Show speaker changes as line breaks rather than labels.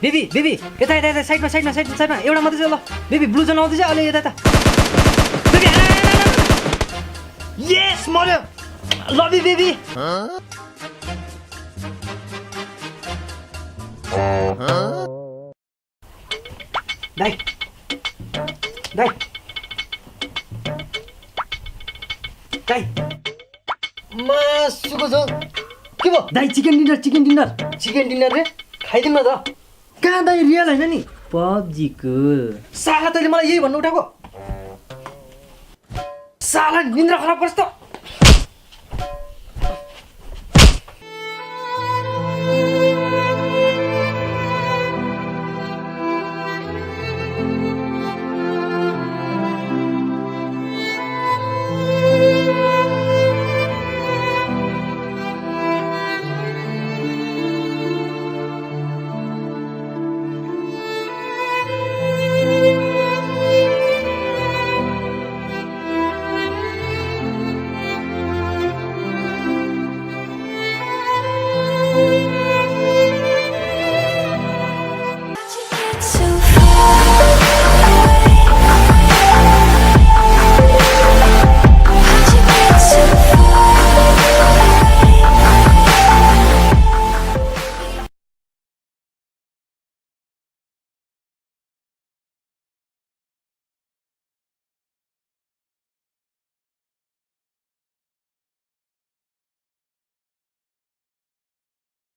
baby baby यता यता यता साइडमा साइडमा साइडमा साइडमा एउटा मात्रै छ ल बेबी ब्लू जन आउँदैछ अलि यता यता बेबी यस मर्यो लभ यु बेबी दाइ दाइ दाइ
मासुको झोल के भयो
दाइ चिकन डिनर
रे खाइदिउँ न त
कहाँ दाइ रियल होइन नि पब्जीको
साला तैँले मलाई यही भन्नु उठाएको साला निन्द्रा खराब गर्छ त